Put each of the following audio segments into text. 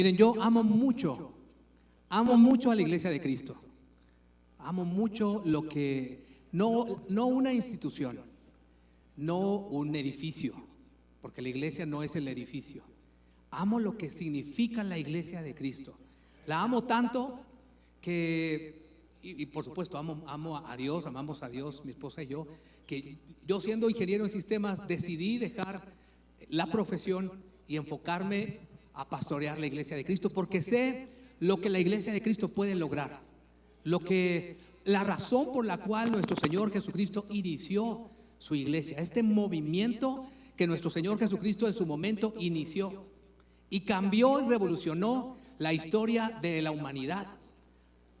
Miren, yo amo mucho a la Iglesia de Cristo. Amo mucho lo que, no una institución, no un edificio, porque la iglesia no es el edificio. Amo lo que significa la Iglesia de Cristo. La amo tanto que, y por supuesto, amo a Dios, amamos a Dios, mi esposa y yo, que yo siendo ingeniero en sistemas decidí dejar la profesión y enfocarme a pastorear la Iglesia de Cristo, porque sé lo que la Iglesia de Cristo puede lograr, la razón por la cual nuestro Señor Jesucristo inició su iglesia, este movimiento que nuestro Señor Jesucristo en su momento inició y cambió y revolucionó la historia de la humanidad.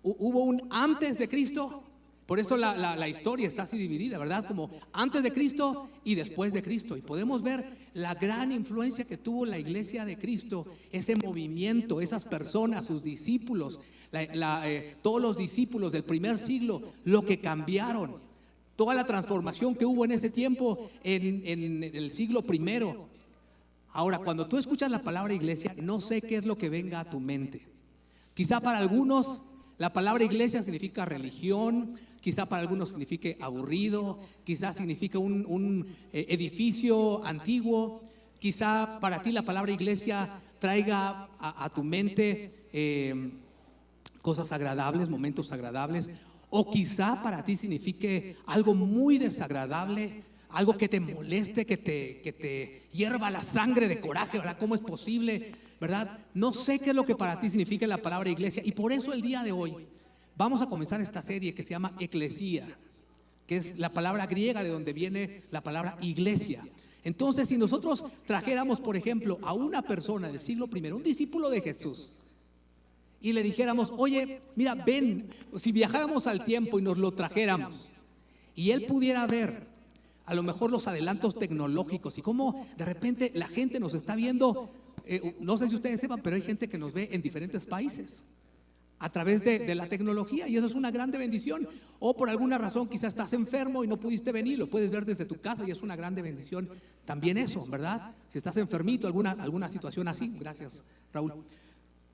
Hubo un antes de Cristo. Por eso la historia está así dividida, ¿verdad? Como antes de Cristo y después de Cristo. Y podemos ver la gran influencia que tuvo la Iglesia de Cristo, ese movimiento, esas personas, sus discípulos, todos los discípulos del primer siglo, lo que cambiaron, toda la transformación que hubo en ese tiempo, en el siglo primero. Ahora, cuando tú escuchas la palabra iglesia, no sé qué es lo que venga a tu mente. Quizá para algunos la palabra iglesia significa religión, quizá para algunos signifique aburrido, quizá significa un edificio antiguo, quizá para ti la palabra iglesia traiga a tu mente cosas agradables, momentos agradables, o quizá para ti signifique algo muy desagradable, algo que te moleste, que te hierva la sangre de coraje, ¿verdad? ¿Cómo es posible? ¿Verdad? No sé qué es lo que para ti significa la palabra iglesia, y por eso el día de hoy vamos a comenzar esta serie que se llama Eclesía, que es la palabra griega de donde viene la palabra iglesia. Entonces, si nosotros trajéramos, por ejemplo, a una persona del siglo I, un discípulo de Jesús, y le dijéramos, oye, mira, ven, si viajáramos al tiempo y nos lo trajéramos, y él pudiera ver a lo mejor los adelantos tecnológicos y cómo de repente la gente nos está viendo. No sé si ustedes sepan, pero hay gente que nos ve en diferentes países a través de la tecnología, y eso es una grande bendición. O por alguna razón quizás estás enfermo y no pudiste venir, lo puedes ver desde tu casa y es una grande bendición también eso, ¿verdad? Si estás enfermito, alguna situación así. Gracias, Raúl.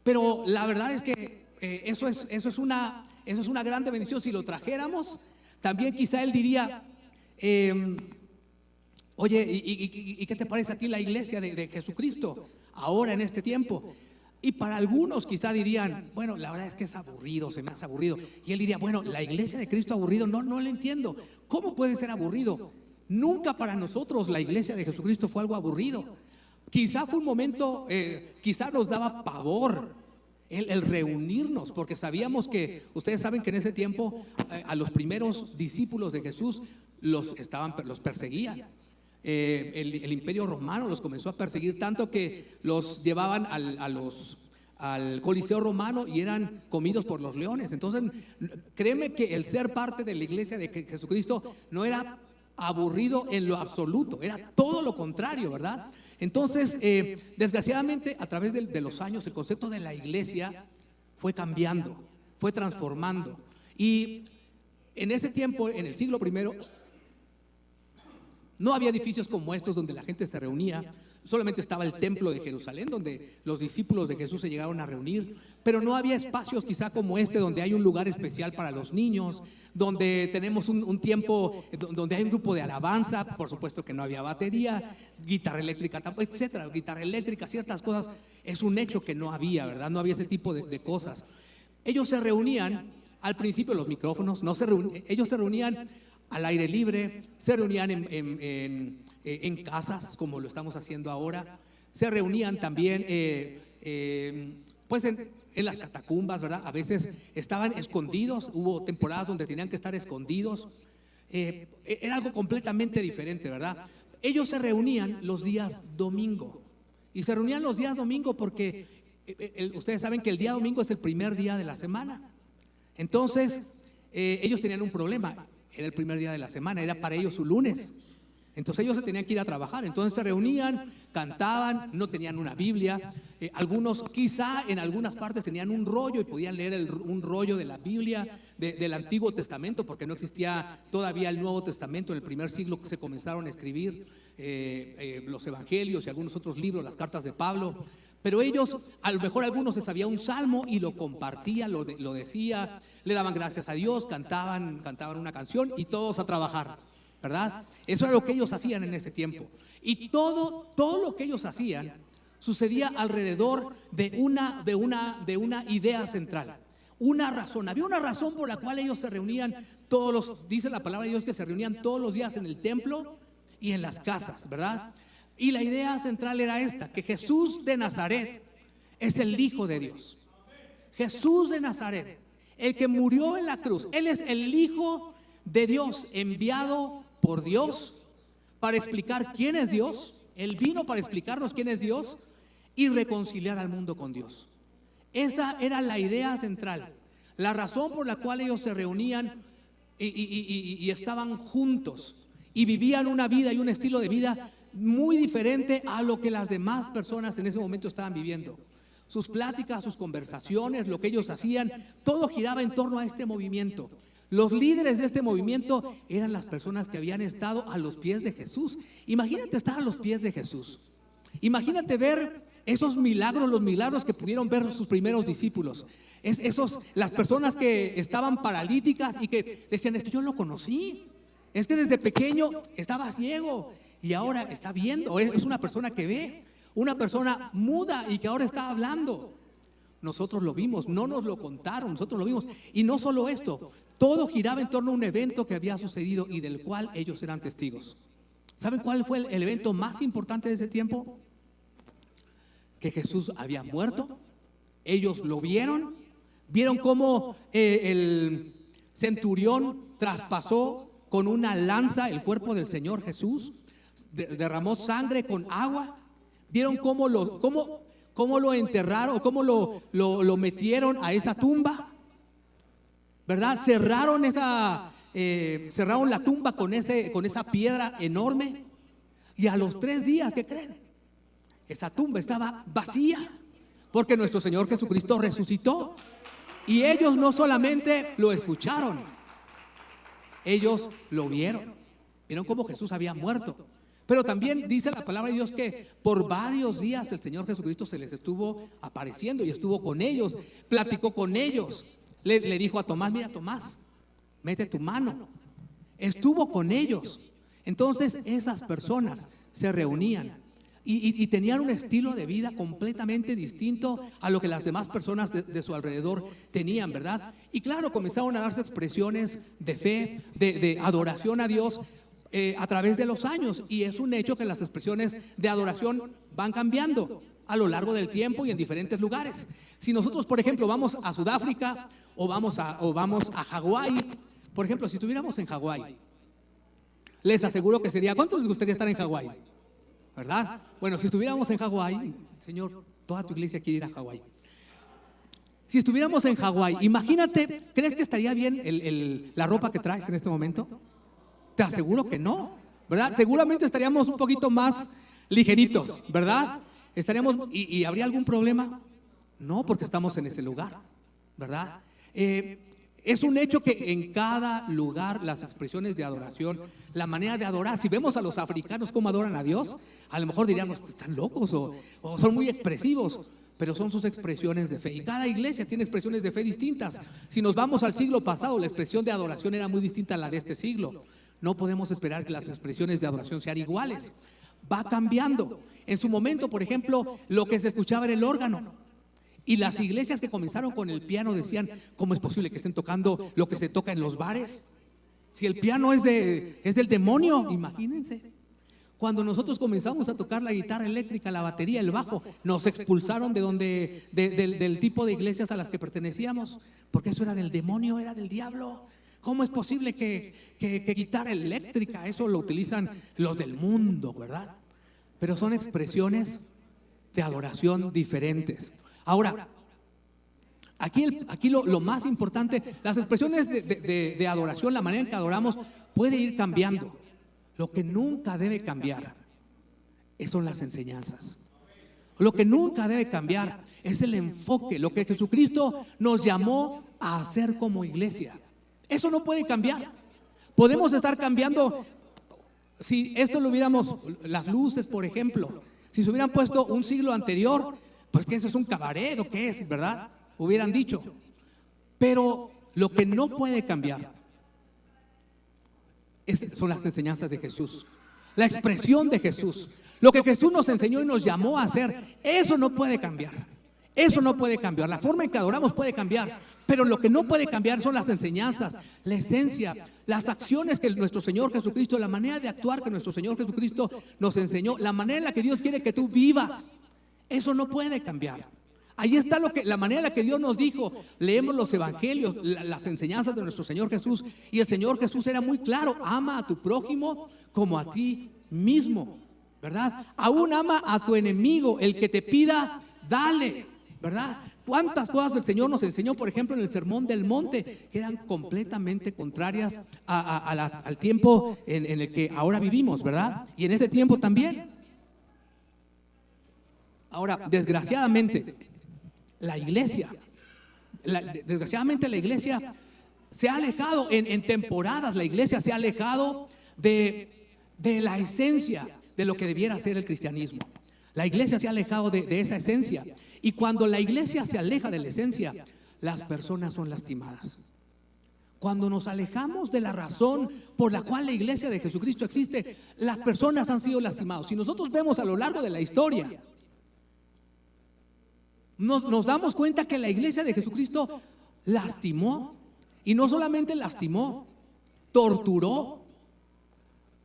Pero la verdad es que eso es una grande bendición. Si lo trajéramos, también quizá él diría, oye, ¿y qué te parece a ti la iglesia de Jesucristo ahora en este tiempo? Y para algunos quizá dirían, bueno, la verdad es que es aburrido, se me hace aburrido. Y él diría, bueno, la iglesia de Cristo aburrido, no lo entiendo. ¿Cómo puede ser aburrido? Nunca para nosotros la iglesia de Jesucristo fue algo aburrido. Quizá fue un momento, quizá nos daba pavor el reunirnos, porque sabíamos que, ustedes saben que en ese tiempo a los primeros discípulos de Jesús los perseguían. El imperio romano los comenzó a perseguir tanto que los llevaban al Coliseo romano y eran comidos por los leones. Entonces, créeme que el ser parte de la iglesia de Jesucristo no era aburrido en lo absoluto, era todo lo contrario, ¿verdad? Entonces, desgraciadamente, a través de los años, el concepto de la iglesia fue cambiando, fue transformando. Y en ese tiempo, en el siglo I, no había edificios como estos donde la gente se reunía. Solamente estaba el templo de Jerusalén, donde los discípulos de Jesús se llegaron a reunir. Pero no había espacios quizá como este, donde hay un lugar especial para los niños, donde tenemos un tiempo, donde hay un grupo de alabanza. Por supuesto que no había batería, guitarra eléctrica, etcétera. Guitarra eléctrica, ciertas cosas, es un hecho que no había, ¿verdad? No había ese tipo de cosas. Ellos se reunían, al principio los micrófonos, ellos se reunían al aire libre, se reunían en casas como lo estamos haciendo ahora, se reunían también pues en las catacumbas, ¿verdad? A veces estaban escondidos, hubo temporadas donde tenían que estar escondidos. Era algo completamente diferente, ¿verdad? Ellos se reunían los días domingo, y se reunían los días domingo porque ustedes saben que el día domingo es el primer día de la semana. Entonces ellos tenían un problema. Era el primer día de la semana, era para ellos su lunes. Entonces ellos se tenían que ir a trabajar. Entonces se reunían, cantaban, no tenían una Biblia. Algunos quizá en algunas partes tenían un rollo y podían leer un rollo de la Biblia, del Antiguo Testamento, porque no existía todavía el Nuevo Testamento. En el primer siglo se comenzaron a escribir los evangelios y algunos otros libros, las cartas de Pablo. Pero ellos, a lo mejor algunos se sabía un salmo y lo compartía, lo decía, le daban gracias a Dios, cantaban una canción y todos a trabajar, ¿verdad? Eso era lo que ellos hacían en ese tiempo. Y todo lo que ellos hacían sucedía alrededor de una idea central, una razón. Había una razón por la cual ellos se reunían dice la palabra de Dios que se reunían todos los días en el templo y en las casas, ¿verdad? Y la idea central era esta, que Jesús de Nazaret es el Hijo de Dios. Jesús de Nazaret, el que murió en la cruz, Él es el Hijo de Dios, enviado por Dios para explicar quién es Dios. Él vino para explicarnos quién es Dios y reconciliar al mundo con Dios. Esa era la idea central, la razón por la cual ellos se reunían y estaban juntos y vivían una vida y un estilo de vida muy diferente a lo que las demás personas en ese momento estaban viviendo. Sus pláticas, sus conversaciones, lo que ellos hacían, todo giraba en torno a este movimiento. Los líderes de este movimiento eran las personas que habían estado a los pies de Jesús. Imagínate estar a los pies de Jesús. Imagínate ver esos milagros, los milagros que pudieron ver sus primeros discípulos. Las personas que estaban paralíticas y que decían, es que yo lo conocí, es que desde pequeño estaba ciego y ahora está viendo, es una persona que ve, una persona muda y que ahora está hablando. Nosotros lo vimos, no nos lo contaron, nosotros lo vimos. Y no solo esto, todo giraba en torno a un evento que había sucedido y del cual ellos eran testigos. ¿Saben cuál fue el evento más importante de ese tiempo? Que Jesús había muerto. Ellos lo vieron cómo el centurión traspasó con una lanza el cuerpo del Señor Jesús, derramó sangre con agua. Vieron cómo lo enterraron, cómo lo metieron a esa tumba, ¿verdad? Cerraron la tumba con esa piedra enorme. Y a los 3 días, ¿qué creen? Esa tumba estaba vacía, porque nuestro Señor Jesucristo resucitó. Y ellos no solamente lo escucharon, ellos lo vieron. Vieron cómo Jesús había muerto. Pero también dice la palabra de Dios que por varios días el Señor Jesucristo se les estuvo apareciendo y estuvo con ellos, platicó con ellos. Le dijo a Tomás, mira Tomás, mete tu mano. Estuvo con ellos. Entonces esas personas se reunían y tenían un estilo de vida completamente distinto a lo que las demás personas de su alrededor tenían, ¿verdad? Y claro, comenzaron a darse expresiones de fe, de adoración a Dios a través de los años. Y es un hecho que las expresiones de adoración van cambiando a lo largo del tiempo y en diferentes lugares. Si nosotros, por ejemplo, vamos a Sudáfrica o vamos a Hawái, por ejemplo, si estuviéramos en Hawái, les aseguro que sería, ¿cuántos les gustaría estar en Hawái? ¿Verdad? Bueno, si estuviéramos en Hawái, Señor, toda tu iglesia quiere ir a Hawái. Si estuviéramos en Hawái, imagínate, ¿crees que estaría bien la ropa que traes en este momento? Te aseguro que no, ¿verdad? Seguramente estaríamos un poquito más ligeritos, ¿verdad? ¿Y habría algún problema? No, porque estamos en ese lugar, ¿verdad? Es un hecho que en cada lugar las expresiones de adoración, la manera de adorar, si vemos a los africanos cómo adoran a Dios, a lo mejor diríamos, están locos o son muy expresivos, pero son sus expresiones de fe. Y cada iglesia tiene expresiones de fe distintas. Si nos vamos al siglo pasado, la expresión de adoración era muy distinta a la de este siglo. No podemos esperar que las expresiones de adoración sean iguales. Va cambiando. En su momento, por ejemplo, lo que se escuchaba era el órgano. Y las iglesias que comenzaron con el piano decían, ¿cómo es posible que estén tocando lo que se toca en los bares? Si el piano es del demonio, imagínense. Cuando nosotros comenzamos a tocar la guitarra eléctrica, la batería, el bajo, nos expulsaron del tipo de iglesias a las que pertenecíamos, porque eso era del demonio, era del diablo. ¿Cómo es posible que guitarra eléctrica, eso lo utilizan los del mundo, ¿verdad? Pero son expresiones de adoración diferentes. Ahora, aquí lo más importante, las expresiones de adoración, la manera en que adoramos puede ir cambiando. Lo que nunca debe cambiar son las enseñanzas. Lo que nunca debe cambiar es el enfoque, lo que Jesucristo nos llamó a hacer como iglesia. Eso no puede cambiar. Podemos estar cambiando. Si esto lo hubiéramos, las luces, por ejemplo, si se hubieran puesto un siglo anterior, pues que eso es un cabaret o qué es, ¿verdad? Hubieran dicho. Pero lo que no puede cambiar son las enseñanzas de Jesús, la expresión de Jesús, lo que Jesús nos enseñó y nos llamó a hacer. Eso no puede cambiar. Eso no puede cambiar. La forma en que adoramos puede cambiar, pero lo que no puede cambiar son las enseñanzas, la esencia, las acciones que nuestro Señor Jesucristo, la manera de actuar que nuestro Señor Jesucristo nos enseñó, la manera en la que Dios quiere que tú vivas. Eso no puede cambiar. Ahí está la manera en la que Dios nos dijo. Leemos los evangelios, las enseñanzas de nuestro Señor Jesús, y el Señor Jesús era muy claro: ama a tu prójimo como a ti mismo, ¿verdad? Aún ama a tu enemigo, el que te pida, dale, ¿verdad? ¿Cuántas cosas el Señor nos enseñó, por ejemplo, en el Sermón del Monte, que eran completamente contrarias al tiempo en el que ahora vivimos, ¿verdad? Y en ese tiempo también. Ahora, desgraciadamente, la iglesia se ha alejado en temporadas. La iglesia se ha alejado de la esencia de lo que debiera ser el cristianismo. La iglesia se ha alejado de esa esencia. Y cuando la iglesia se aleja de la esencia, las personas son lastimadas. Cuando nos alejamos de la razón por la cual la iglesia de Jesucristo existe, las personas han sido lastimadas. Si nosotros vemos a lo largo de la historia, nos damos cuenta que la iglesia de Jesucristo lastimó, y no solamente lastimó, torturó,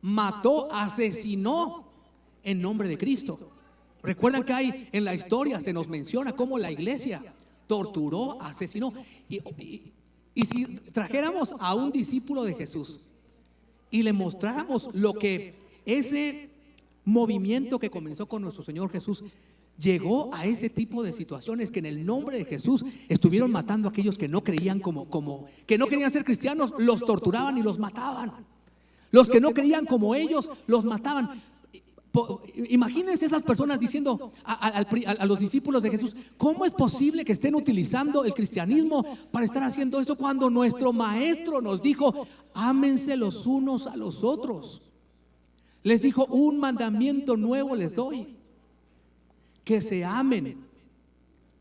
mató, asesinó en nombre de Cristo. Recuerdan que hay en la historia, se nos menciona cómo la iglesia torturó, asesinó. Y si trajéramos a un discípulo de Jesús y le mostráramos lo que ese movimiento que comenzó con nuestro Señor Jesús llegó a ese tipo de situaciones, que en el nombre de Jesús estuvieron matando a aquellos que no creían que no querían ser cristianos, los torturaban y los mataban. Los que no creían como ellos, los mataban. Imagínense esas personas diciendo a los discípulos de Jesús: ¿cómo es posible que estén utilizando el cristianismo para estar haciendo esto cuando nuestro maestro nos dijo: ámense los unos a los otros? Les dijo: un mandamiento nuevo les doy, que se amen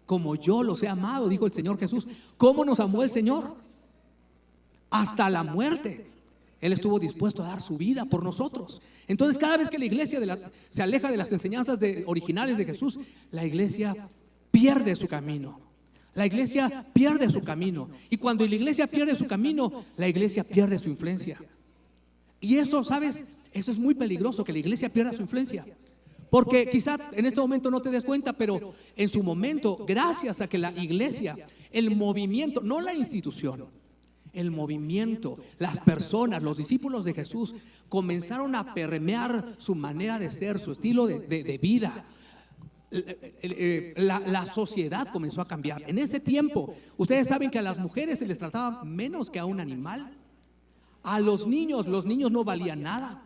como yo los he amado, dijo el Señor Jesús. ¿Cómo nos amó el Señor? Hasta la muerte. Él estuvo dispuesto a dar su vida por nosotros. Entonces, cada vez que la iglesia se aleja de las enseñanzas originales de Jesús, la iglesia pierde su camino. La iglesia pierde su camino. Y cuando la iglesia pierde su camino, la iglesia pierde su influencia. Y eso, ¿sabes? Eso es muy peligroso, que la iglesia pierda su influencia. Porque quizá en este momento no te des cuenta, pero en su momento, gracias a que la iglesia, el movimiento, no la institución, el movimiento, las personas, los discípulos de Jesús comenzaron a permear su manera de ser, su estilo de vida. La sociedad comenzó a cambiar. En ese tiempo, ustedes saben que a las mujeres se les trataba menos que a un animal. A los niños no valían nada.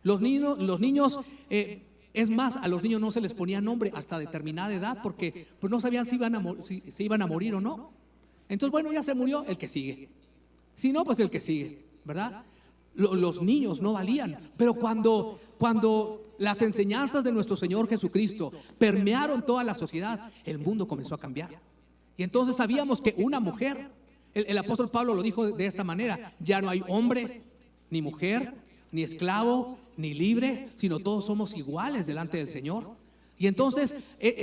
Los niños, es más, a los niños no se les ponía nombre hasta determinada edad, porque pues no sabían si iban a morir o no. Entonces, bueno, ya se murió, el que sigue. Si no, pues el que sigue, ¿verdad? Los niños no valían. Pero cuando las enseñanzas de nuestro Señor Jesucristo permearon toda la sociedad, el mundo comenzó a cambiar. Y entonces sabíamos que una mujer, el apóstol Pablo lo dijo de esta manera: ya no hay hombre, ni mujer, ni esclavo, ni libre, sino todos somos iguales delante del Señor. Y entonces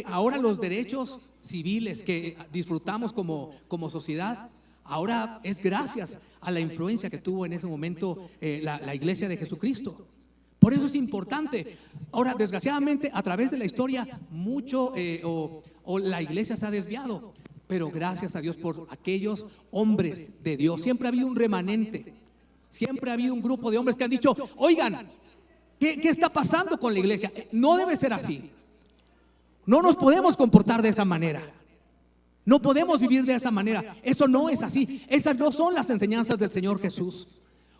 ahora los derechos civiles que disfrutamos como sociedad, ahora es gracias a la influencia que tuvo en ese momento la iglesia de Jesucristo. Por eso es importante. Ahora, desgraciadamente, a través de la historia, la iglesia se ha desviado, pero gracias a Dios por aquellos hombres de Dios. Siempre ha habido un remanente, siempre ha habido un grupo de hombres que han dicho: oigan, ¿qué está pasando con la iglesia? No debe ser así. No nos podemos comportar de esa manera. No podemos vivir de esa manera. Eso no es así. Esas no son las enseñanzas del Señor Jesús.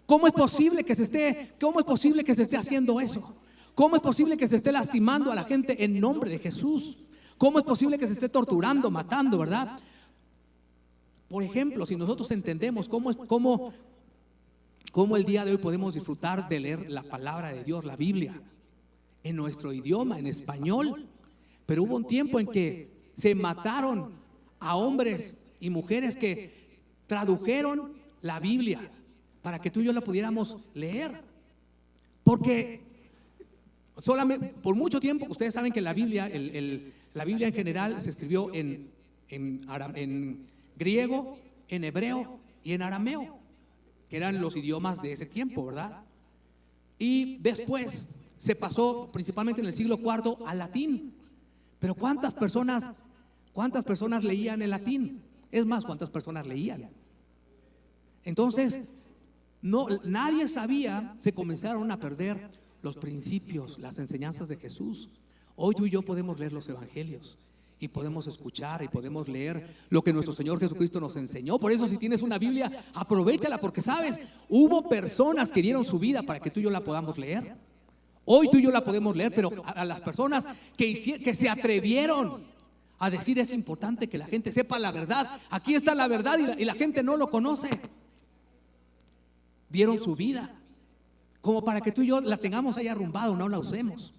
¿Cómo es posible que se esté haciendo eso? ¿Cómo es posible que se esté lastimando a la gente en nombre de Jesús? ¿Cómo es posible que se esté torturando, matando, verdad? Por ejemplo, si nosotros entendemos cómo el día de hoy podemos disfrutar de leer la palabra de Dios, la Biblia, en nuestro idioma, en español, Pero hubo un tiempo en que se mataron a hombres y mujeres que tradujeron la Biblia para que tú y yo la pudiéramos leer. Porque solamente por mucho tiempo, ustedes saben que la Biblia, la Biblia en general se escribió en griego, en hebreo y en arameo, que eran los idiomas de ese tiempo, ¿verdad? Y después se pasó principalmente en el siglo IV al latín. Pero ¿cuántas personas leían el latín? Es más, ¿cuántas personas leían? Entonces, nadie sabía, se comenzaron a perder los principios, las enseñanzas de Jesús. Hoy tú y yo podemos leer los evangelios y podemos escuchar y podemos leer lo que nuestro Señor Jesucristo nos enseñó. Por eso, si tienes una Biblia, aprovéchala, porque sabes, hubo personas que dieron su vida para que tú y yo la podamos leer. Hoy tú y yo la podemos leer, pero a las personas que se atrevieron a decir: es importante que la gente sepa la verdad, aquí está la verdad, y la gente no lo conoce, dieron su vida como para que tú y yo la tengamos ahí arrumbado, no la usemos.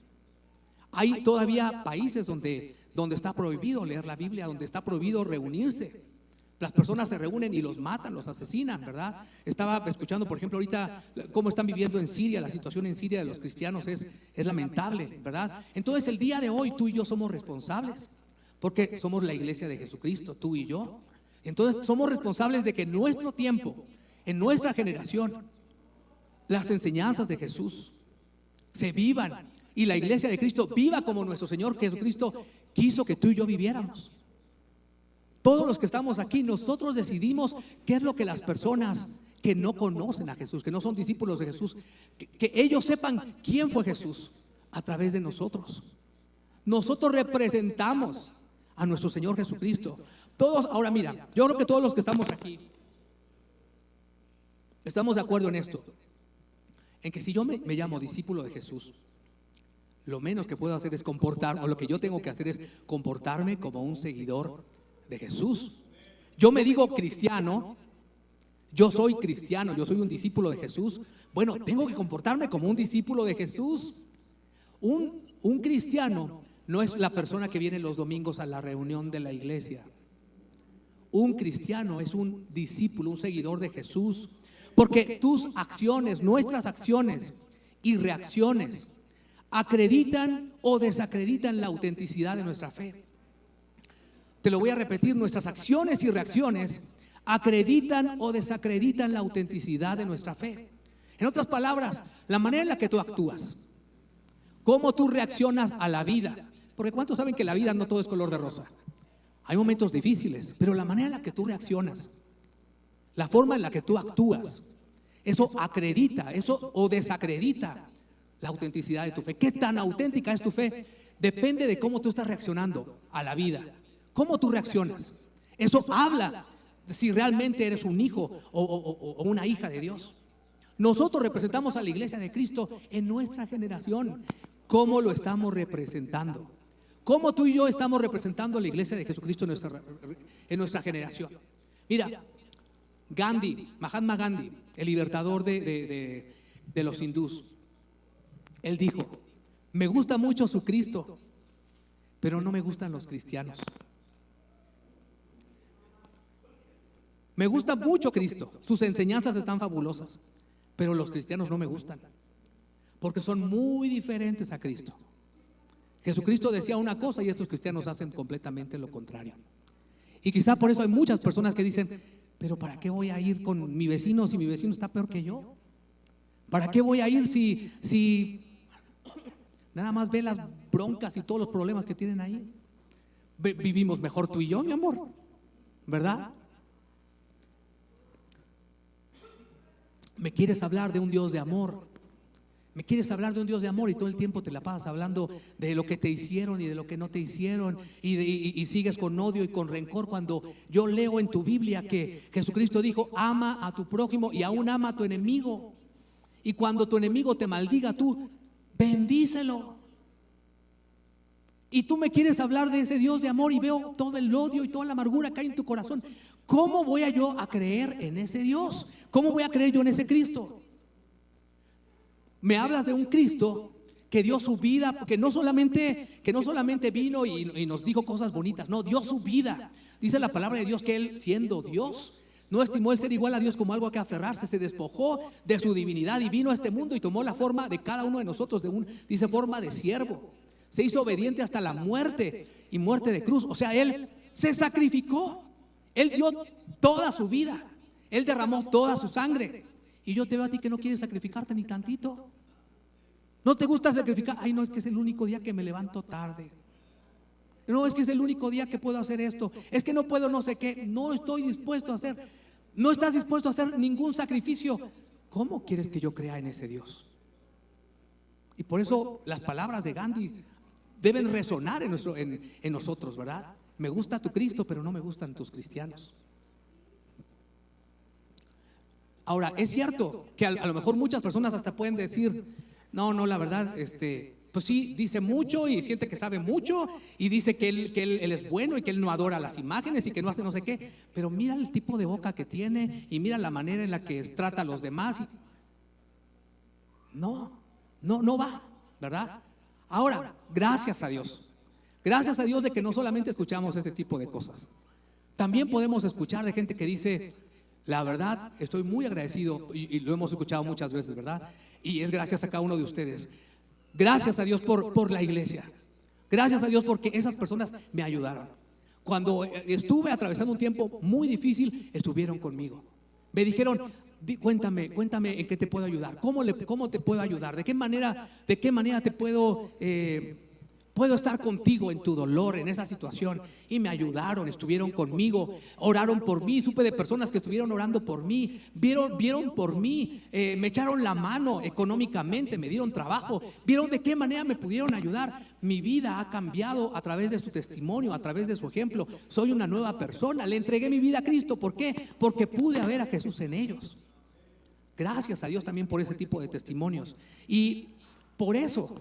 Hay todavía países donde está prohibido leer la Biblia, donde está prohibido reunirse. Las personas se reúnen y los matan, los asesinan, ¿verdad? Estaba escuchando, por ejemplo, ahorita cómo están viviendo en Siria. La situación en Siria de los cristianos es lamentable, ¿verdad? Entonces, el día de hoy tú y yo somos responsables, porque somos la iglesia de Jesucristo, tú y yo. Entonces somos responsables de que en nuestro tiempo, en nuestra generación, las enseñanzas de Jesús se vivan, y la iglesia de Cristo viva como nuestro Señor Jesucristo quiso que tú y yo viviéramos. Todos los que estamos aquí, nosotros decidimos qué es lo que las personas que no conocen a Jesús, que no son discípulos de Jesús, que ellos sepan quién fue Jesús a través de nosotros. Nosotros representamos a nuestro Señor Jesucristo. Todos, ahora mira, yo creo que todos los que estamos aquí estamos de acuerdo en esto, en que si yo me llamo discípulo de Jesús, lo menos que puedo hacer es lo que yo tengo que hacer es comportarme como un seguidor de Jesús. Yo me digo cristiano, yo soy cristiano, yo soy un discípulo de Jesús. Bueno, tengo que comportarme como un discípulo de Jesús. Un cristiano no es la persona que viene los domingos a la reunión de la iglesia. Un cristiano es un discípulo, un seguidor de Jesús, porque tus acciones, nuestras acciones y reacciones acreditan o desacreditan la autenticidad de nuestra fe. Te lo voy a repetir: nuestras acciones y reacciones acreditan o desacreditan la autenticidad de nuestra fe. En otras palabras, la manera en la que tú actúas, cómo tú reaccionas a la vida, porque ¿cuántos saben que la vida no todo es color de rosa? Hay momentos difíciles, pero la manera en la que tú reaccionas, la forma en la que tú actúas, eso acredita, eso o desacredita la autenticidad de tu fe. ¿Qué tan auténtica es tu fe? Depende de cómo tú estás reaccionando a la vida. ¿Cómo tú reaccionas? Eso habla de si realmente eres un hijo o una hija de Dios. Nosotros representamos a la iglesia de Cristo en nuestra generación. ¿Cómo lo estamos representando? ¿Cómo tú y yo estamos representando a la iglesia de Jesucristo en nuestra generación? Mira, Mahatma Gandhi, el libertador de los hindús, él dijo: me gusta mucho su Cristo, pero no me gustan los cristianos. Me gusta mucho Cristo, sus enseñanzas están fabulosas, pero los cristianos no me gustan, porque son muy diferentes a Cristo. Jesucristo decía una cosa y estos cristianos hacen completamente lo contrario. Y quizá por eso hay muchas personas que dicen: pero ¿para qué voy a ir con mi vecino si mi vecino está peor que yo? ¿Para qué voy a ir si nada más ve las broncas y todos los problemas que tienen ahí? Vivimos mejor tú y yo, mi amor, ¿verdad? Me quieres hablar de un Dios de amor, me quieres hablar de un Dios de amor, y todo el tiempo te la pasas hablando de lo que te hicieron y de lo que no te hicieron, y sigues con odio y con rencor, cuando yo leo en tu Biblia que Jesucristo dijo: ama a tu prójimo y aún ama a tu enemigo, y cuando tu enemigo te maldiga, tú bendícelo. Y tú me quieres hablar de ese Dios de amor y veo todo el odio y toda la amargura que hay en tu corazón. ¿Cómo voy yo a creer en ese Dios? ¿Cómo voy a creer yo en ese Cristo? Me hablas de un Cristo que dio su vida, que no solamente vino y nos dijo cosas bonitas, no, dio su vida. Dice la palabra de Dios que Él, siendo Dios, no estimó el ser igual a Dios como algo a que aferrarse, se despojó de su divinidad y vino a este mundo y tomó la forma de cada uno de nosotros, dice forma de siervo. Se hizo obediente hasta la muerte y muerte de cruz. O sea, Él se sacrificó, Él dio toda su vida, Él derramó toda su sangre. Y yo te veo a ti que no quieres sacrificarte ni tantito. ¿No te gusta sacrificar? Ay, no, es que es el único día que me levanto tarde. No, es que es el único día que puedo hacer esto. Es que no puedo no sé qué. No estoy dispuesto a hacer. No estás dispuesto a hacer ningún sacrificio. ¿Cómo quieres que yo crea en ese Dios? Y por eso las palabras de Gandhi deben resonar en nosotros, ¿verdad? Me gusta tu Cristo, pero no me gustan tus cristianos. Ahora, es cierto que a lo mejor muchas personas hasta pueden decir, no, la verdad, pues sí, dice mucho y siente que sabe mucho y dice que él es bueno y que él no adora las imágenes y que no hace no sé qué, pero mira el tipo de boca que tiene y mira la manera en la que trata a los demás. No va, ¿verdad? Ahora, gracias a Dios de que no solamente escuchamos ese tipo de cosas, también podemos escuchar de gente que dice, la verdad, estoy muy agradecido y lo hemos escuchado muchas veces, ¿verdad? Y es gracias a cada uno de ustedes. Gracias a Dios por la iglesia. Gracias a Dios porque esas personas me ayudaron. Cuando estuve atravesando un tiempo muy difícil, estuvieron conmigo. Me dijeron, cuéntame en qué te puedo ayudar. ¿Cómo te puedo ayudar? ¿De qué manera te puedo estar contigo en tu dolor, en esa situación? Y me ayudaron, estuvieron conmigo, oraron por mí. Supe de personas que estuvieron orando por mí, vieron por mí, me echaron la mano económicamente, me dieron trabajo, vieron de qué manera me pudieron ayudar. Mi vida ha cambiado a través de su testimonio, a través de su ejemplo. Soy una nueva persona, le entregué mi vida a Cristo. ¿Por qué? Porque pude ver a Jesús en ellos. Gracias a Dios también por ese tipo de testimonios. Y por eso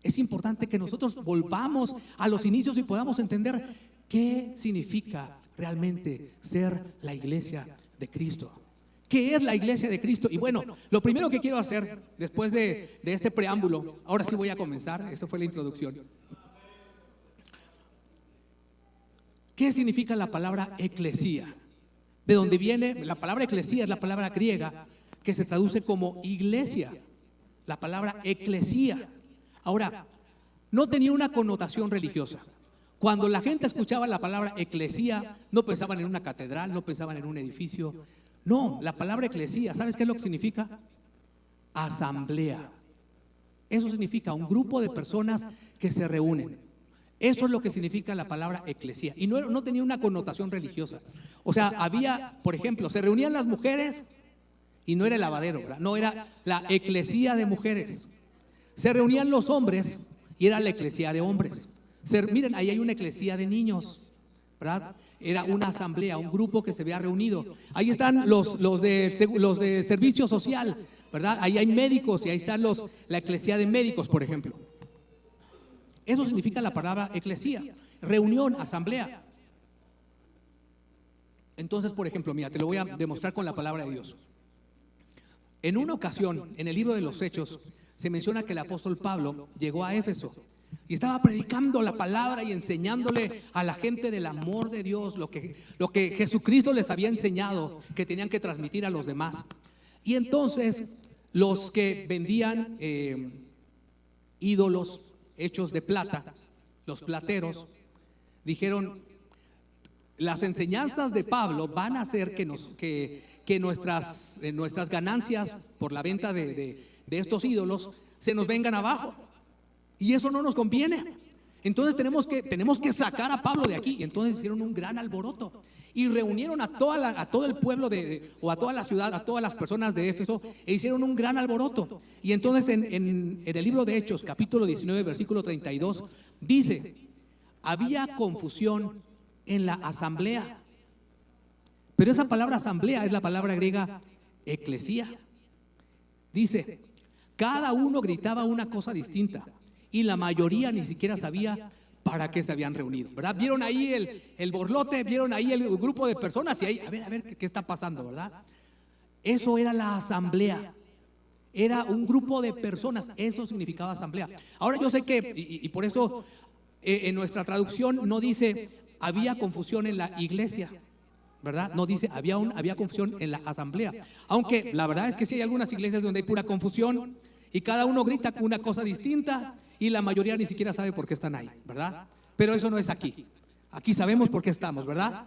es importante que nosotros volvamos a los inicios y podamos entender qué significa realmente ser la iglesia de Cristo. ¿Qué es la iglesia de Cristo? Y bueno, lo primero que quiero hacer después de este preámbulo, ahora sí voy a comenzar, eso fue la introducción. ¿Qué significa la palabra eclesía? De donde viene, la palabra eclesía es la palabra griega que se traduce como iglesia. La palabra eclesía. Ahora, no tenía una connotación religiosa. Cuando la gente escuchaba la palabra eclesía, no pensaban en una catedral, no pensaban en un edificio. No, la palabra eclesía, ¿sabes qué es lo que significa? Asamblea. Eso significa un grupo de personas que se reúnen. Eso es lo que significa la palabra eclesía. Y no tenía una connotación religiosa. O sea, había, por ejemplo, se reunían las mujeres y no era el lavadero, ¿verdad? No, era la eclesía de mujeres. Se reunían los hombres y era la eclesía de hombres. Miren, ahí hay una eclesía de niños, ¿verdad? Era una asamblea, un grupo que se había reunido. Ahí están los de servicio social, ¿verdad? Ahí hay médicos y ahí están la eclesía de médicos, por ejemplo. Eso significa la palabra eclesía, reunión, asamblea. Entonces, por ejemplo, mira, te lo voy a demostrar con la palabra de Dios. En una ocasión, en el libro de los Hechos, se menciona que el apóstol Pablo llegó a Éfeso y estaba predicando la palabra y enseñándole a la gente del amor de Dios, lo que Jesucristo les había enseñado que tenían que transmitir a los demás. Y entonces los que vendían ídolos hechos de plata, los plateros, dijeron, las enseñanzas de Pablo van a hacer que nuestras ganancias por la venta de estos ídolos se nos vengan abajo. Y eso no nos conviene. Entonces tenemos que sacar a Pablo de aquí. Y entonces hicieron un gran alboroto y reunieron a todo el pueblo o a toda la ciudad, a todas las personas de Éfeso, e hicieron un gran alboroto. Y entonces en el libro de Hechos, capítulo 19, versículo 32, dice, había confusión en la asamblea. Pero esa palabra asamblea es la palabra griega eclesía. Dice, cada uno gritaba una cosa distinta y la mayoría ni siquiera sabía para qué se habían reunido, ¿verdad? Vieron ahí el borlote, vieron ahí el grupo de personas y ahí, a ver, ¿qué está pasando, verdad? Eso era la asamblea. Era un grupo de personas, eso significaba asamblea. Ahora yo sé que, y por eso en nuestra traducción no dice había confusión en la iglesia, ¿verdad? No dice había confusión en la asamblea. Aunque la verdad es que sí hay algunas iglesias donde hay pura confusión y cada uno grita una cosa distinta y la mayoría ni siquiera sabe por qué están ahí, ¿verdad? Pero eso no es aquí. Aquí sabemos por qué estamos, ¿verdad?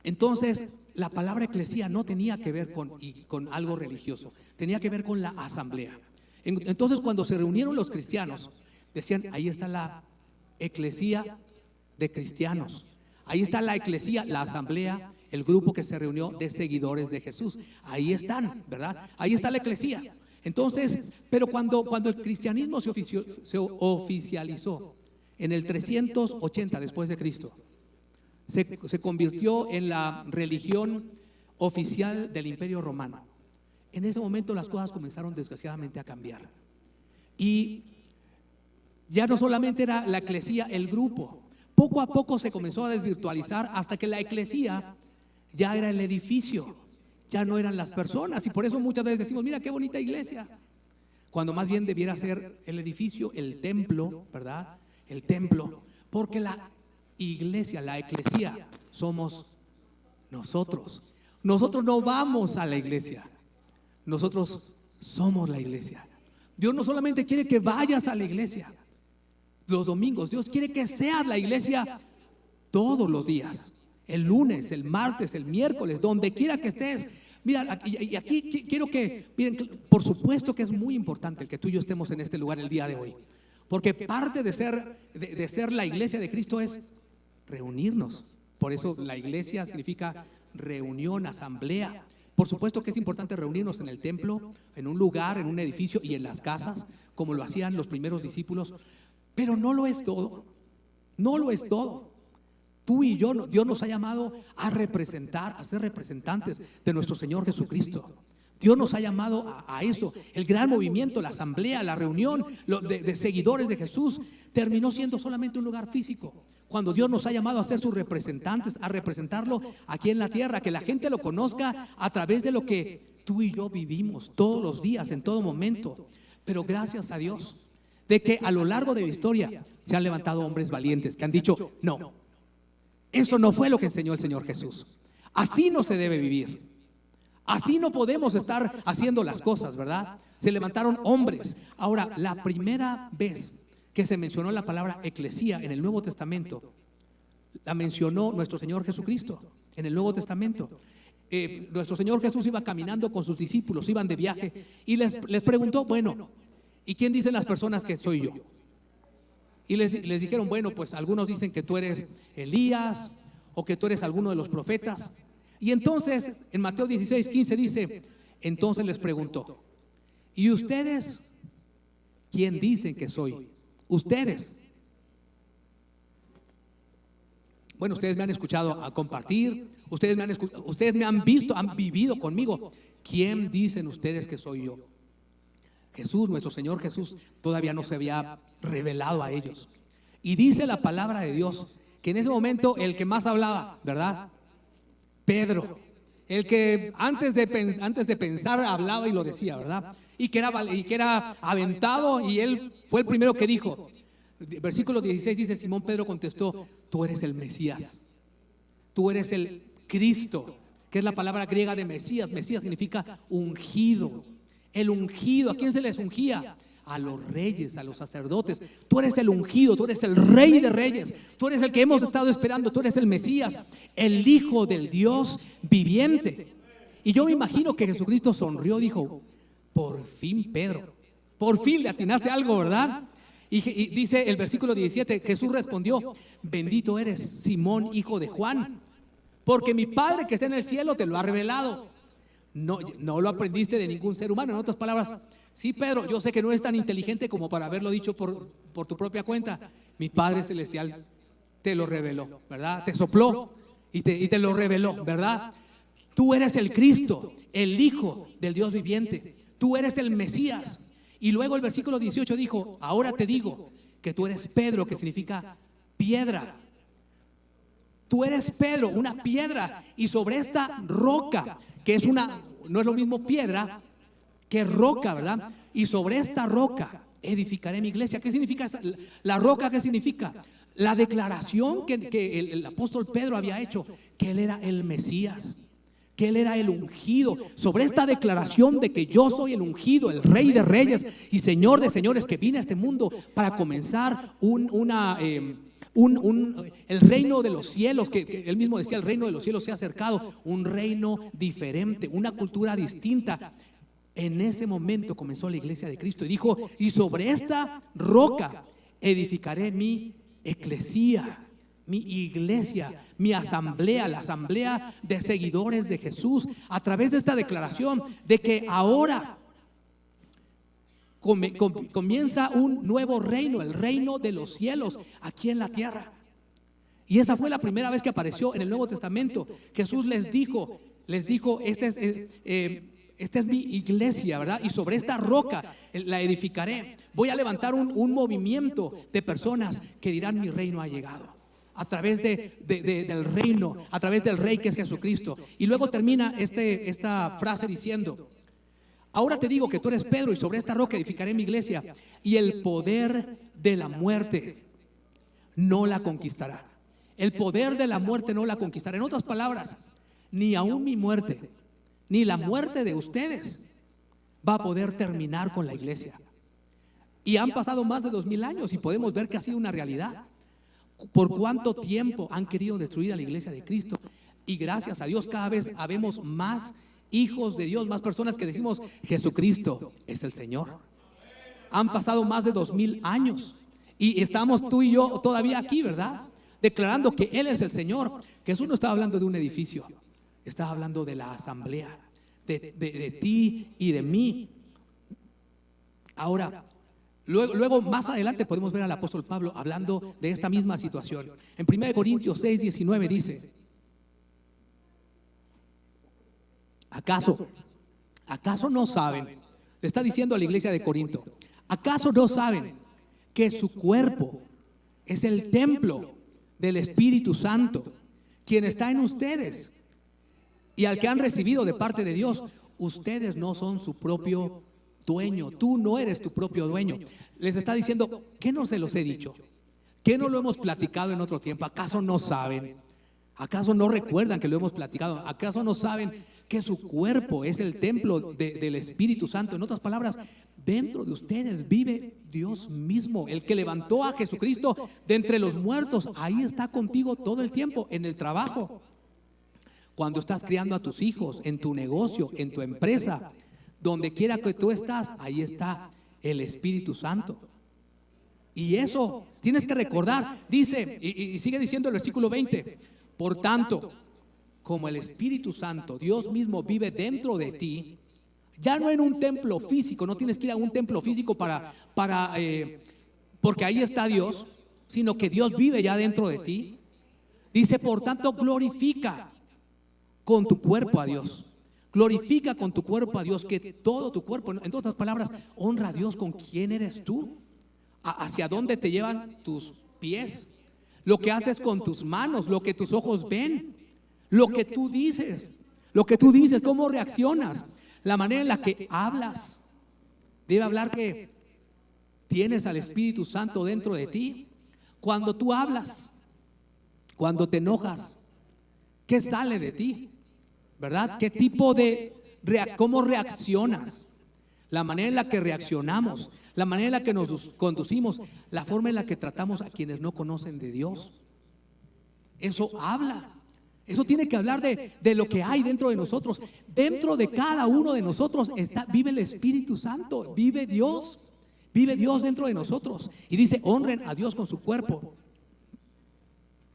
Entonces, la palabra eclesía no tenía que ver con algo religioso, tenía que ver con la asamblea. Entonces, cuando se reunieron los cristianos, decían, ahí está la eclesía de cristianos, ahí está la eclesía, la asamblea, el grupo que se reunió de seguidores de Jesús. Ahí están, ¿verdad? Ahí está la eclesía. Entonces, pero cuando el cristianismo se oficializó en el 380 después de Cristo, se convirtió en la religión oficial del Imperio Romano. En ese momento las cosas comenzaron desgraciadamente a cambiar. Y ya no solamente era la eclesía el grupo, poco a poco se comenzó a desvirtualizar hasta que la eclesía ya era el edificio, ya no eran las personas. Y por eso muchas veces decimos, mira qué bonita iglesia, cuando más bien debiera ser el edificio, el templo, ¿verdad? El templo, porque la iglesia, la eclesía, somos nosotros. Nosotros no vamos a la iglesia, nosotros somos la iglesia. Dios no solamente quiere que vayas a la iglesia los domingos, Dios quiere que seas la iglesia todos los días, el lunes, el martes, el miércoles, donde quiera que estés. Mira, y aquí quiero que, miren, por supuesto que es muy importante el que tú y yo estemos en este lugar el día de hoy, porque parte de ser la iglesia de Cristo es reunirnos. Por eso la iglesia significa reunión, asamblea. Por supuesto que es importante reunirnos en el templo, en un lugar, en un edificio y en las casas, como lo hacían los primeros discípulos. Pero no lo es todo. No lo es todo. Tú y yo, Dios nos ha llamado a representar, a ser representantes de nuestro Señor Jesucristo. Dios nos ha llamado a eso. El gran movimiento, la asamblea, la reunión de seguidores de Jesús terminó siendo solamente un lugar físico. Cuando Dios nos ha llamado a ser sus representantes, a representarlo aquí en la tierra, que la gente lo conozca a través de lo que tú y yo vivimos todos los días, en todo momento. Pero gracias a Dios de que a lo largo de la historia se han levantado hombres valientes que han dicho, no, eso no fue lo que enseñó el Señor Jesús. Así no se debe vivir. Así no podemos estar haciendo las cosas, ¿verdad? Se levantaron hombres. Ahora, la primera vez que se mencionó la palabra eclesía en el Nuevo Testamento, la mencionó nuestro Señor Jesucristo en el Nuevo Testamento. Nuestro Señor Jesús iba caminando con sus discípulos, iban de viaje y les preguntó, bueno, ¿y quién dicen las personas que soy yo? Y les dijeron, bueno, pues algunos dicen que tú eres Elías o que tú eres alguno de los profetas. Y entonces en Mateo 16:15 dice, entonces les preguntó, ¿y ustedes quién dicen que soy? Ustedes. Bueno, ustedes me han escuchado a compartir, ustedes me han visto, han vivido conmigo. ¿Quién dicen ustedes que soy yo? Jesús, nuestro Señor Jesús, todavía no se había revelado a ellos. Y dice la palabra de Dios que en ese momento el que más hablaba, ¿verdad? Pedro, el que antes de pensar hablaba y lo decía, ¿verdad? Y que era aventado, y él fue el primero que dijo. Versículo 16 dice, Simón Pedro contestó, tú eres el Mesías, tú eres el Cristo, que es la palabra griega de Mesías. Mesías significa ungido. El ungido, ¿a quién se les ungía? A los reyes, a los sacerdotes. Tú eres el ungido, tú eres el rey de reyes, tú eres el que hemos estado esperando, tú eres el Mesías, el Hijo del Dios viviente. Y yo me imagino que Jesucristo sonrió, dijo, por fin Pedro, por fin le atinaste algo, ¿verdad? Y dice el versículo 17, Jesús respondió, bendito eres Simón, hijo de Juan, porque mi Padre que está en el cielo te lo ha revelado. No lo aprendiste de ningún ser humano. En otras palabras, sí, Pedro, yo sé que no eres tan inteligente como para haberlo dicho por tu propia cuenta. Mi Padre Celestial te lo reveló, ¿verdad? Te sopló y te lo reveló, ¿verdad? Tú eres el Cristo, el Hijo del Dios viviente. Tú eres el Mesías. Y luego el versículo 18 dijo, ahora te digo que tú eres Pedro, que significa piedra. Tú eres Pedro, una piedra, y sobre esta roca, que no es lo mismo piedra ¿Qué roca, verdad? Y sobre esta roca edificaré mi iglesia. ¿Qué significa la roca? ¿Qué significa? La declaración que el apóstol Pedro había hecho, que él era el Mesías, que él era el ungido. Sobre esta declaración de que yo soy el ungido, el Rey de Reyes y Señor de Señores, que vine a este mundo para comenzar el reino de los cielos, que él mismo decía, el reino de los cielos se ha acercado, un reino diferente, una cultura distinta. En ese momento comenzó la iglesia de Cristo y dijo: y sobre esta roca edificaré mi eclesía, mi iglesia, mi asamblea, la asamblea de seguidores de Jesús, a través de esta declaración de que ahora comienza un nuevo reino, el reino de los cielos aquí en la tierra. Y esa fue la primera vez que apareció en el Nuevo Testamento. Jesús les dijo, esta es mi iglesia, ¿verdad? Y sobre esta roca la edificaré. Voy a levantar un movimiento de personas que dirán: mi reino ha llegado. A través del reino, a través del Rey que es Jesucristo. Y luego termina esta frase diciendo: ahora te digo que tú eres Pedro, y sobre esta roca edificaré mi iglesia, y el poder de la muerte no la conquistará. El poder de la muerte no la conquistará. En otras palabras, ni aún mi muerte, ni la muerte de ustedes va a poder terminar con la iglesia. Y han pasado más de 2000 años y podemos ver que ha sido una realidad. Por cuánto tiempo han querido destruir a la iglesia de Cristo, y gracias a Dios cada vez habemos más hijos de Dios, más personas que decimos: Jesucristo es el Señor. Han pasado más de 2000 años y estamos tú y yo todavía aquí, ¿verdad? Declarando que Él es el Señor. Jesús no estaba hablando de un edificio, estaba hablando de la asamblea, de ti y de mí. Ahora, luego más adelante podemos ver al apóstol Pablo hablando de esta misma situación. En 1 Corintios 6:19 dice: ¿Acaso no saben? Le está diciendo a la iglesia de Corinto: ¿acaso no saben que su cuerpo es el templo del Espíritu Santo, quien está en ustedes, y al que han recibido de parte de Dios? Ustedes no son su propio dueño. Tú no eres tu propio dueño. Les está diciendo: ¿qué no se los he dicho? ¿Qué no lo hemos platicado en otro tiempo? ¿Acaso no saben? ¿Acaso no recuerdan que lo hemos platicado? ¿Acaso no saben que su cuerpo es el templo del Espíritu Santo? En otras palabras, dentro de ustedes vive Dios mismo, el que levantó a Jesucristo de entre los muertos. Ahí está contigo todo el tiempo, en el trabajo, cuando estás criando a tus hijos, en tu negocio, en tu empresa, donde quiera que tú estás, ahí está el Espíritu Santo. Y eso tienes que recordar. Dice, y sigue diciendo el versículo 20: por tanto, como el Espíritu Santo, Dios mismo, vive dentro de ti, ya no en un templo físico, no tienes que ir a un templo físico porque ahí está Dios, sino que Dios vive ya dentro de ti. Dice: por tanto, glorifica con tu cuerpo a Dios. Glorifica con tu cuerpo a Dios, que todo tu cuerpo, en otras palabras, honra a Dios con quién eres tú, hacia dónde te llevan tus pies, lo que haces con tus manos, lo que tus ojos ven, lo que tú dices, cómo reaccionas, la manera en la que hablas. Debe hablar que tienes al Espíritu Santo dentro de ti. Cuando tú hablas, cuando te enojas, ¿qué sale de ti? ¿Verdad? ¿Qué tipo cómo reaccionas? La manera en la que reaccionamos, la manera en la que nos conducimos, la forma en la que tratamos a quienes no conocen de Dios. Eso habla. Eso tiene que hablar de lo que hay dentro de nosotros. Dentro de cada uno de nosotros vive el Espíritu Santo, vive Dios dentro de nosotros. Y dice: honren a Dios con su cuerpo.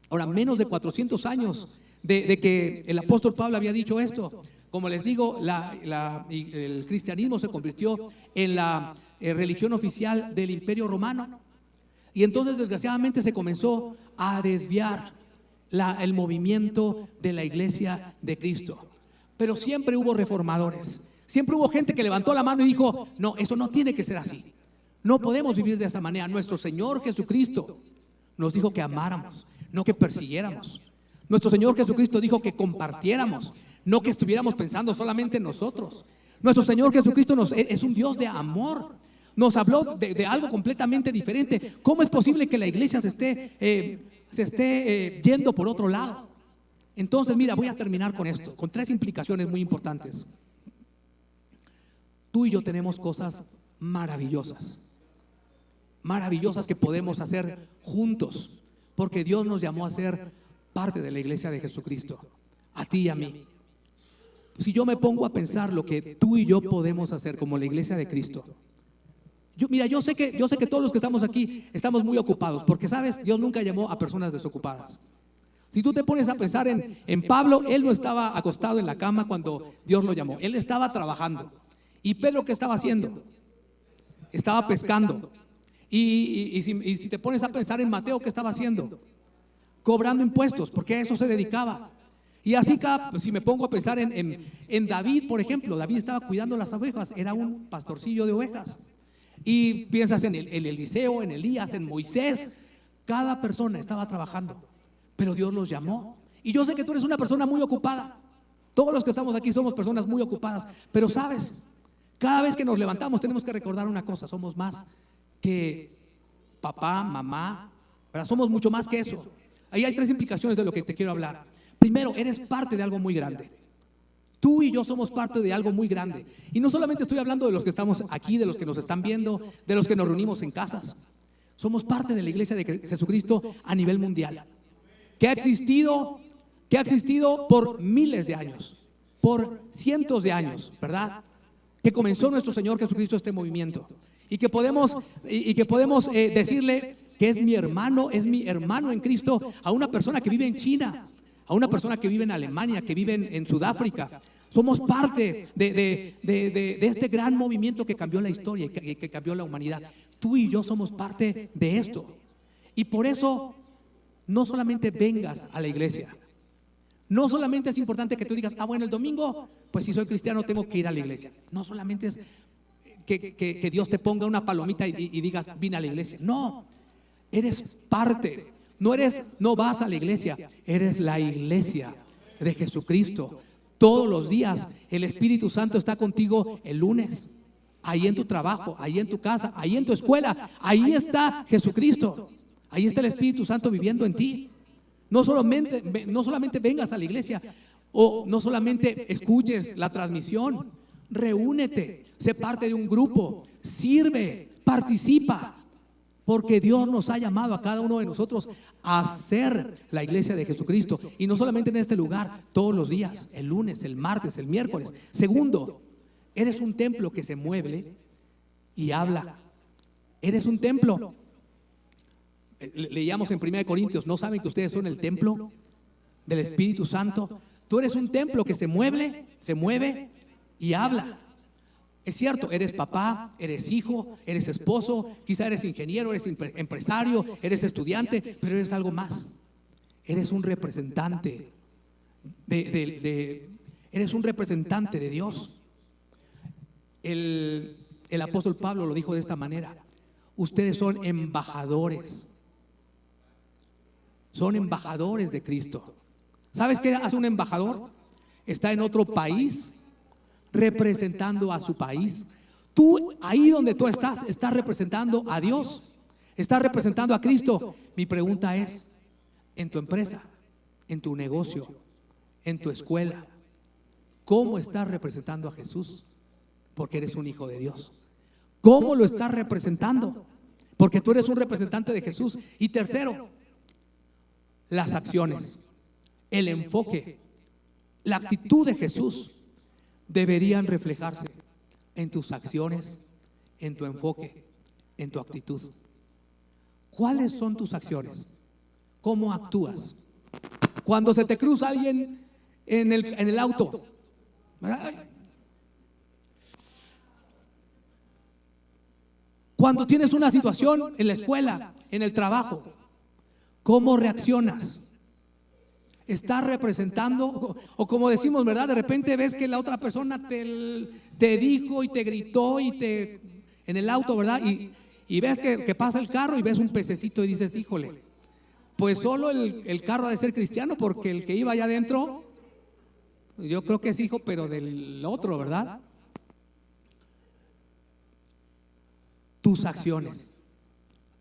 Ahora, menos de 400 años de que el apóstol Pablo había dicho esto. Como les digo, el cristianismo se convirtió en la religión oficial del Imperio Romano. Y entonces, desgraciadamente, se comenzó a desviar el movimiento de la iglesia de Cristo. Pero siempre hubo reformadores, siempre hubo gente que levantó la mano y dijo: no, eso no tiene que ser así, no podemos vivir de esa manera. Nuestro Señor Jesucristo nos dijo que amáramos, no que persiguiéramos. Nuestro Señor Jesucristo dijo que compartiéramos, no que estuviéramos pensando solamente en nosotros. Nuestro Señor Jesucristo es un Dios de amor. Nos habló de algo completamente diferente. ¿Cómo es posible que la iglesia se esté yendo por otro lado? Entonces, mira, voy a terminar con esto, con 3 implicaciones muy importantes. Tú y yo tenemos cosas maravillosas, maravillosas que podemos hacer juntos, porque Dios nos llamó a ser parte de la iglesia de Jesucristo, a ti y a mí. Si yo me pongo a pensar lo que tú y yo podemos hacer como la iglesia de Cristo, yo sé que todos los que estamos aquí estamos muy ocupados, porque sabes, Dios nunca llamó a personas desocupadas. Si tú te pones a pensar en Pablo, él no estaba acostado en la cama cuando Dios lo llamó, él estaba trabajando. ¿Y Pedro qué estaba haciendo? Estaba pescando. Y si te pones a pensar en Mateo, ¿qué estaba haciendo? Cobrando impuestos, porque a eso se dedicaba. Y así si me pongo a pensar en David, por ejemplo, David estaba cuidando las ovejas, era un pastorcillo de ovejas. Y piensas en Eliseo, en Elías, en Moisés, cada persona estaba trabajando, pero Dios los llamó. Y yo sé que tú eres una persona muy ocupada, todos los que estamos aquí somos personas muy ocupadas, pero sabes, cada vez que nos levantamos tenemos que recordar una cosa: somos más que papá, mamá, ¿verdad? Somos mucho más que eso. Ahí hay 3 implicaciones de lo que te quiero hablar. Primero, eres parte de algo muy grande. Tú y yo somos parte de algo muy grande. Y no solamente estoy hablando de los que estamos aquí, de los que nos están viendo, de los que nos reunimos en casas. Somos parte de la iglesia de Jesucristo a nivel mundial, que ha existido por miles de años, por cientos de años, ¿verdad? Que comenzó nuestro Señor Jesucristo este movimiento, y que podemos decirle que es mi hermano en Cristo, a una persona que vive en China, a una persona que vive en Alemania, que vive en Sudáfrica. Somos parte de este gran movimiento que cambió la historia y que cambió la humanidad. Tú y yo somos parte de esto. Y por eso no solamente vengas a la iglesia, no solamente es importante que tú digas, bueno, el domingo, pues si soy cristiano tengo que ir a la iglesia. No solamente es que Dios te ponga una palomita y digas, vine a la iglesia. No, eres parte. No vas a la iglesia, eres la iglesia de Jesucristo. Todos los días el Espíritu Santo está contigo el lunes, ahí en tu trabajo, ahí en tu casa, ahí en tu escuela. Ahí está Jesucristo, ahí está el Espíritu Santo viviendo en ti. No solamente vengas a la iglesia, o no solamente escuches la transmisión. Reúnete, sé parte de un grupo, sirve, participa. Porque Dios nos ha llamado a cada uno de nosotros a ser la iglesia de Jesucristo. Y no solamente en este lugar, todos los días, el lunes, el martes, el miércoles. Segundo, eres un templo que se mueve y habla. Eres un templo. Leíamos en 1 Corintios, ¿no saben que ustedes son el templo del Espíritu Santo? Tú eres un templo que se mueve y habla. Es cierto, eres papá, eres hijo, eres esposo, quizá eres ingeniero, eres empresario, eres estudiante, pero eres algo más. Eres un representante eres un representante de Dios. El apóstol Pablo lo dijo de esta manera: ustedes son embajadores. Son embajadores de Cristo. ¿Sabes qué hace un embajador? Está en otro país representando a su país. Tú, ahí donde tú estás representando a Dios, estás representando a Cristo. Mi pregunta es: en tu empresa, en tu negocio, en tu escuela, ¿cómo estás representando a Jesús? Porque eres un hijo de Dios. ¿Cómo lo estás representando? Porque tú eres un representante de Jesús. Y tercero, las acciones, el enfoque, la actitud de Jesús deberían reflejarse en tus acciones, en tu enfoque, en tu actitud. ¿Cuáles son tus acciones? ¿Cómo actúas? Cuando se te cruza alguien en el auto, ¿verdad? Cuando tienes una situación en la escuela, en el trabajo, ¿cómo reaccionas? ¿Estás representando? O como decimos, ¿verdad? De repente ves que la otra persona te dijo y te gritó en el auto, ¿verdad? Y ves que pasa el carro y ves un pececito y dices, híjole, pues solo el carro ha de ser cristiano, porque el que iba allá adentro, yo creo que es hijo, pero del otro, ¿verdad? tus acciones,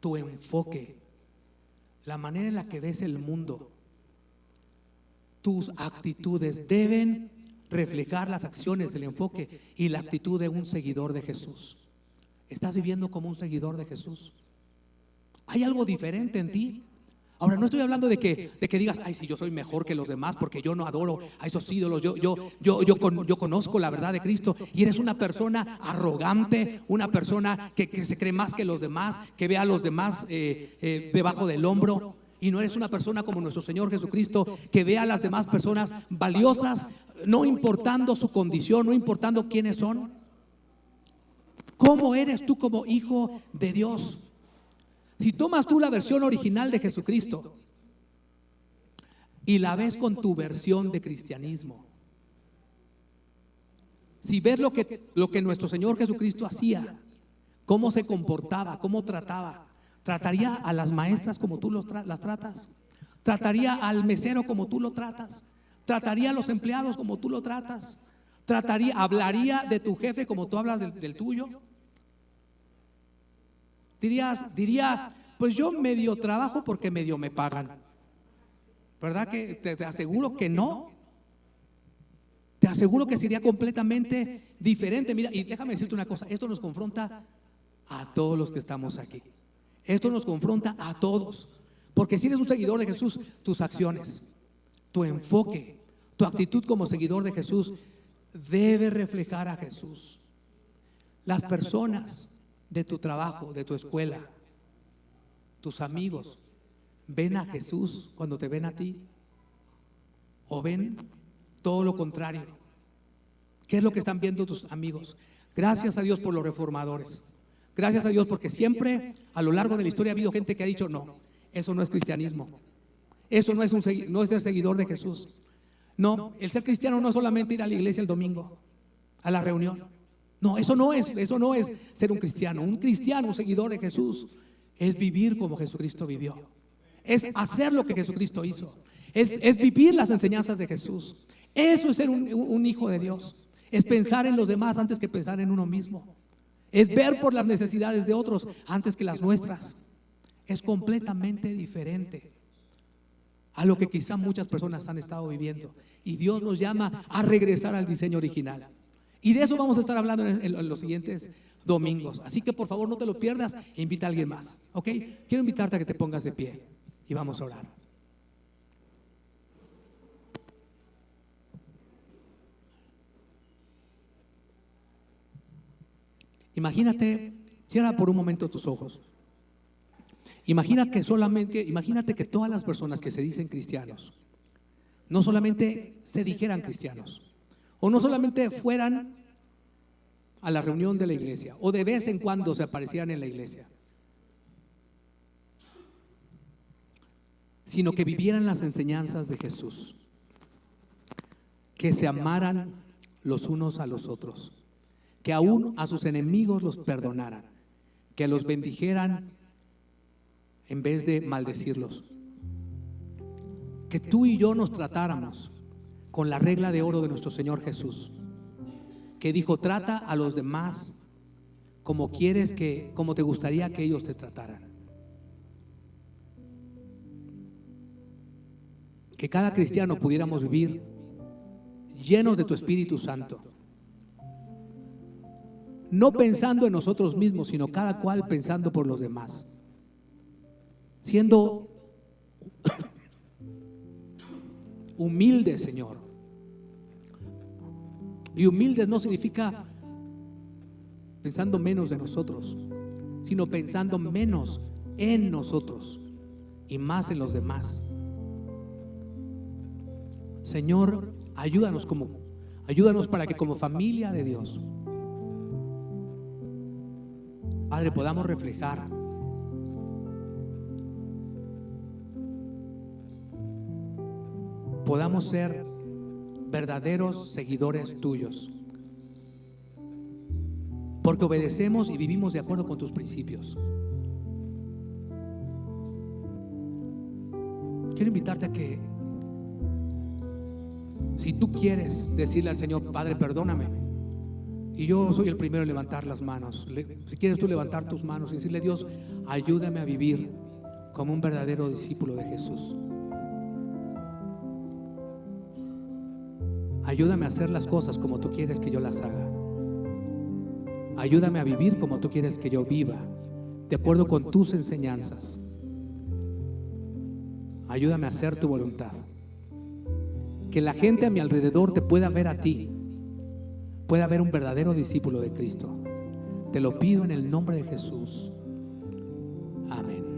tu enfoque, la manera en la que ves el mundo, tus actitudes deben reflejar las acciones, el enfoque y la actitud de un seguidor de Jesús. ¿Estás viviendo como un seguidor de Jesús? ¿Hay algo diferente en ti? Ahora, no estoy hablando de que digas, ay, si yo soy mejor que los demás porque yo no adoro a esos ídolos, yo conozco la verdad de Cristo, y eres una persona arrogante, una persona que se cree más que los demás, que ve a los demás debajo del hombro, y no eres una persona como nuestro Señor Jesucristo, que ve a las demás personas valiosas, no importando su condición, no importando quiénes son. ¿Cómo eres tú como hijo de Dios? Si tomas tú la versión original de Jesucristo y la ves con tu versión de cristianismo, si ves lo que nuestro Señor Jesucristo hacía, cómo se comportaba, cómo trataba, ¿trataría a las maestras como tú las tratas? ¿Trataría al mesero como tú lo tratas? ¿Trataría a los empleados como tú lo tratas? ¿Hablaría de tu jefe como tú hablas del tuyo? Diría, pues yo medio trabajo porque medio me pagan. ¿Verdad que te aseguro que no? Te aseguro que sería completamente diferente. Mira, y déjame decirte una cosa, esto nos confronta a todos los que estamos aquí. Esto nos confronta a todos. Porque si eres un seguidor de Jesús, tus acciones, tu enfoque, tu actitud como seguidor de Jesús debe reflejar a Jesús. Las personas de tu trabajo, de tu escuela, tus amigos, ¿ven a Jesús cuando te ven a ti? ¿O ven todo lo contrario? ¿Qué es lo que están viendo tus amigos? Gracias a Dios por los reformadores. Gracias a Dios porque siempre a lo largo de la historia ha habido gente que ha dicho, no, eso no es cristianismo. Eso no es ser seguidor de Jesús. No, el ser cristiano no es solamente ir a la iglesia el domingo, a la reunión. No, eso no es ser un cristiano. Un cristiano, un seguidor de Jesús, es vivir como Jesucristo vivió. Es hacer lo que Jesucristo hizo. Es vivir las enseñanzas de Jesús. Eso es ser un hijo de Dios. Es pensar en los demás antes que pensar en uno mismo. Es ver por las necesidades de otros antes que las nuestras. Es completamente diferente a lo que quizá muchas personas han estado viviendo. Y Dios nos llama a regresar al diseño original. Y de eso vamos a estar hablando en los siguientes domingos. Así que por favor no te lo pierdas e invita a alguien más. ¿Ok? Quiero invitarte a que te pongas de pie y vamos a orar. Imagínate, cierra por un momento tus ojos. Imagínate que todas las personas que se dicen cristianos no solamente se dijeran cristianos, o no solamente fueran a la reunión de la iglesia, o de vez en cuando se aparecieran en la iglesia, sino que vivieran las enseñanzas de Jesús, que se amaran los unos a los otros, que aún a sus enemigos los perdonaran, que los bendijeran en vez de maldecirlos, que tú y yo nos tratáramos con la regla de oro de nuestro Señor Jesús, que dijo: trata a los demás como te gustaría que ellos te trataran. Que cada cristiano pudiéramos vivir llenos de tu Espíritu Santo, no pensando en nosotros mismos, sino cada cual pensando por los demás, siendo humildes, Señor. Y humildes no significa pensando menos de nosotros, sino pensando menos en nosotros y más en los demás. Señor, ayúdanos para que como familia de Dios, Padre, podamos reflejar podamos ser verdaderos seguidores tuyos, porque obedecemos y vivimos de acuerdo con tus principios. Quiero invitarte a que, si tú quieres decirle al Señor: Padre, perdóname, Y yo soy el primero en levantar las manos. Si quieres tú levantar tus manos y decirle: Dios, ayúdame a vivir como un verdadero discípulo de Jesús. Ayúdame a hacer las cosas como tú quieres que yo las haga. Ayúdame a vivir como tú quieres que yo viva, de acuerdo con tus enseñanzas. Ayúdame a hacer tu voluntad. Que la gente a mi alrededor te pueda ver a ti, pueda ver un verdadero discípulo de Cristo. Te lo pido en el nombre de Jesús. Amén.